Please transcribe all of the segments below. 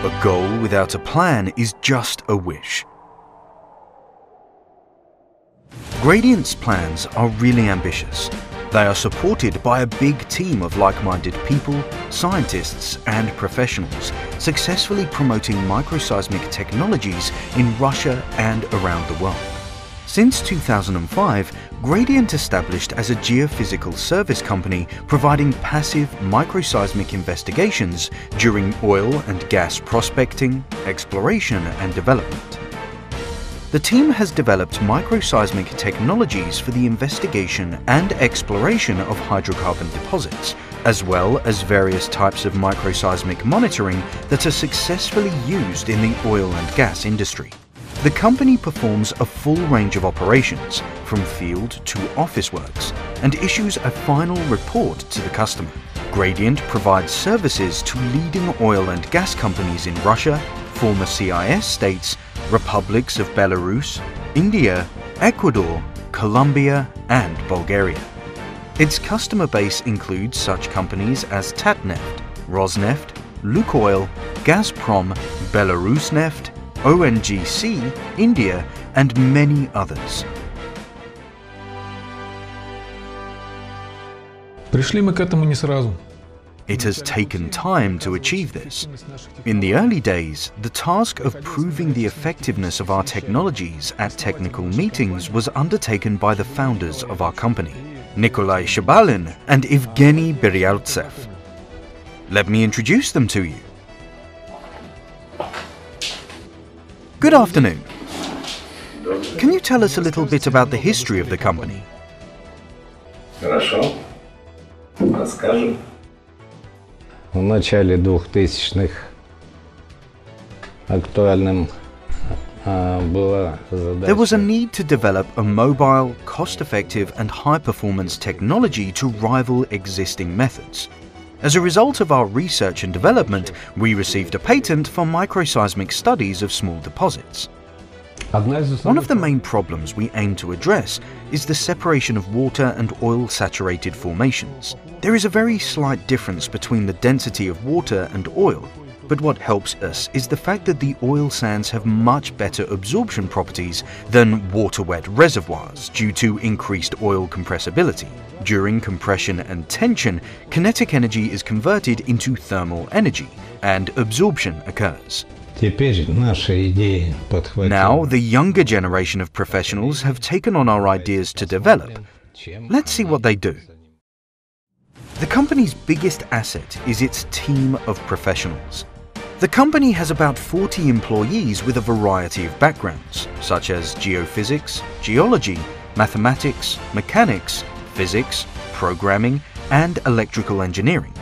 A goal without a plan is just a wish. Gradient's plans are really ambitious. They are supported by a big team of like-minded people, scientists and professionals, successfully promoting microseismic technologies in Russia and around the world. Since 2005, Gradient established as a geophysical service company providing passive microseismic investigations during oil and gas prospecting, exploration and development. The team has developed microseismic technologies for the investigation and exploration of hydrocarbon deposits, as well as various types of microseismic monitoring that are successfully used in the oil and gas industry. The company performs a full range of operations, from field to office works, and issues a final report to the customer. Gradient provides services to leading oil and gas companies in Russia, former CIS states, republics of Belarus, India, Ecuador, Colombia, and Bulgaria. Its customer base includes such companies as Tatneft, Rosneft, Lukoil, Gazprom, Belarusneft, ONGC, India, and many others. Пришли мы к этому не сразу. It has taken time to achieve this. In the early days, the task of proving the effectiveness of our technologies at technical meetings was undertaken by the founders of our company, Nikolai Shabalin and Evgeny Beryaltsev. Let me introduce them to you. Good afternoon. Can you tell us a little bit about the history of the company? Хорошо. Расскажем. В начале 2000-х актуальным была задача. There was a need to develop a mobile, cost-effective and high-performance technology to rival existing methods. As a result of our research and development, we received a patent for microseismic studies of small deposits. One of the main problems we aim to address is the separation of water and oil-saturated formations. There is a very slight difference between the density of water and oil, but what helps us is the fact that the oil sands have much better absorption properties than water-wet reservoirs due to increased oil compressibility. During compression and tension, kinetic energy is converted into thermal energy, and absorption occurs. Now, the younger generation of professionals have taken on our ideas to develop. Let's see what they do. The company's biggest asset is its team of professionals. The company has about 40 employees with a variety of backgrounds, such as geophysics, geology, mathematics, mechanics, physics, programming, and electrical engineering,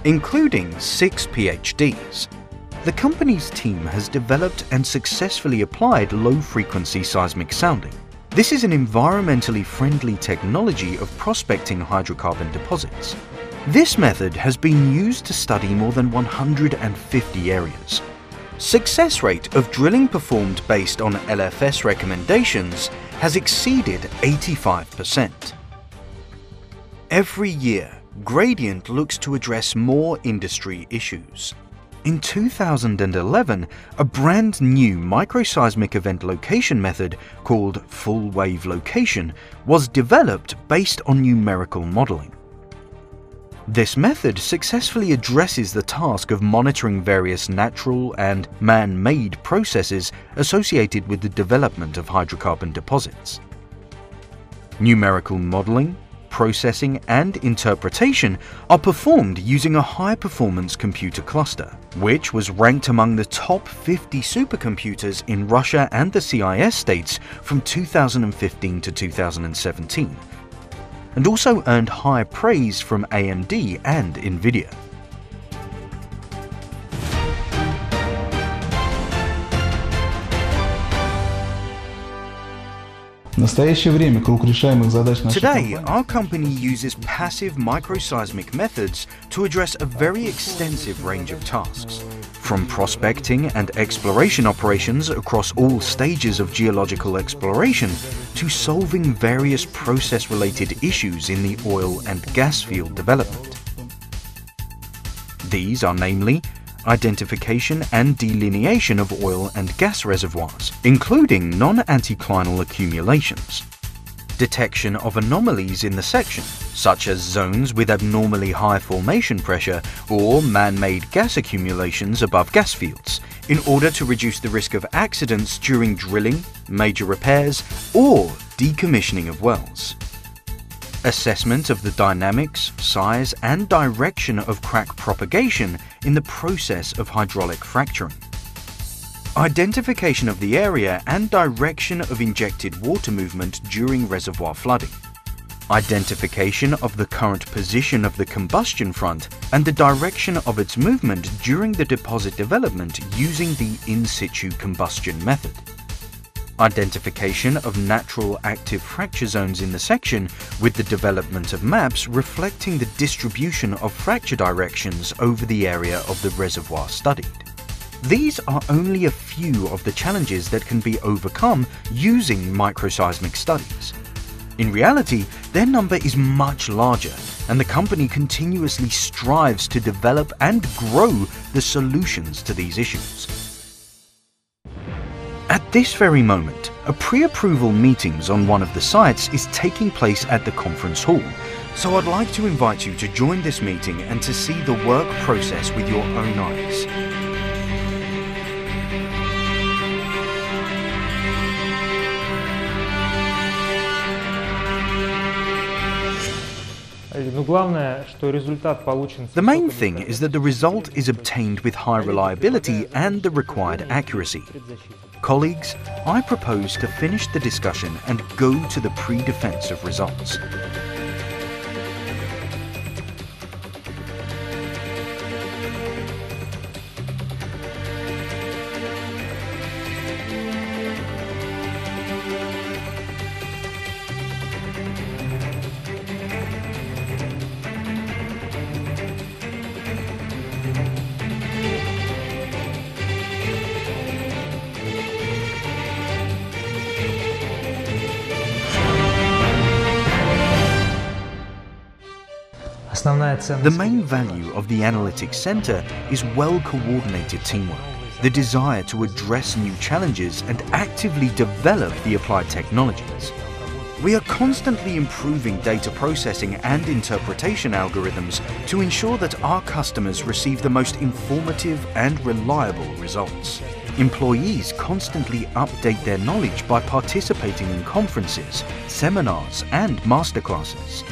including 6 PhDs. The company's team has developed and successfully applied low-frequency seismic sounding. This is an environmentally friendly technology of prospecting hydrocarbon deposits. This method has been used to study more than 150 areas. Success rate of drilling performed based on LFS recommendations has exceeded 85%. Every year, Gradient looks to address more industry issues. In 2011, a brand new microseismic event location method called full wave location was developed based on numerical modeling. This method successfully addresses the task of monitoring various natural and man-made processes associated with the development of hydrocarbon deposits. Numerical modeling, processing and interpretation are performed using a high-performance computer cluster, which was ranked among the top 50 supercomputers in Russia and the CIS states from 2015 to 2017, and also earned high praise from AMD and NVIDIA. Today, our company uses passive microseismic methods to address a very extensive range of tasks, from prospecting and exploration operations across all stages of geological exploration to solving various process-related issues in the oil and gas field development. These are namely identification and delineation of oil and gas reservoirs, including non-anticlinal accumulations, detection of anomalies in the section, such as zones with abnormally high formation pressure or man-made gas accumulations above gas fields, in order to reduce the risk of accidents during drilling, major repairs, or decommissioning of wells. Assessment of the dynamics, size, and direction of crack propagation in the process of hydraulic fracturing. Identification of the area and direction of injected water movement during reservoir flooding. Identification of the current position of the combustion front and the direction of its movement during the deposit development using the in situ combustion method. Identification of natural active fracture zones in the section with the development of maps reflecting the distribution of fracture directions over the area of the reservoir studied. These are only a few of the challenges that can be overcome using microseismic studies. In reality, their number is much larger, and the company continuously strives to develop and grow the solutions to these issues. At this very moment, a pre-approval meetings on one of the sites is taking place at the conference hall, so I'd like to invite you to join this meeting and to see the work process with your own eyes. The main thing is that the result is obtained with high reliability and the required accuracy. Colleagues, I propose to finish the discussion and go to the pre-defense of results. The main value of the Analytics Center is well-coordinated teamwork, the desire to address new challenges and actively develop the applied technologies. We are constantly improving data processing and interpretation algorithms to ensure that our customers receive the most informative and reliable results. Employees constantly update their knowledge by participating in conferences, seminars, and masterclasses.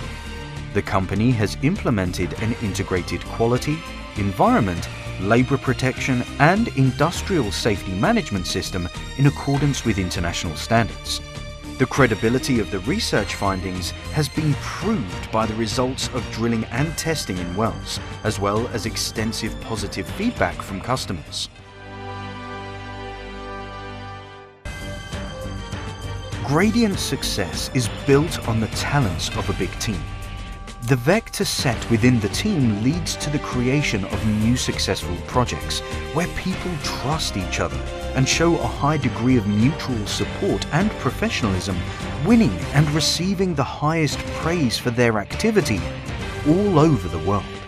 The company has implemented an integrated quality, environment, labor protection, and industrial safety management system in accordance with international standards. The credibility of the research findings has been proved by the results of drilling and testing in wells, as well as extensive positive feedback from customers. Gradient's success is built on the talents of a big team. The vector set within the team leads to the creation of new successful projects where people trust each other and show a high degree of mutual support and professionalism, winning and receiving the highest praise for their activity all over the world.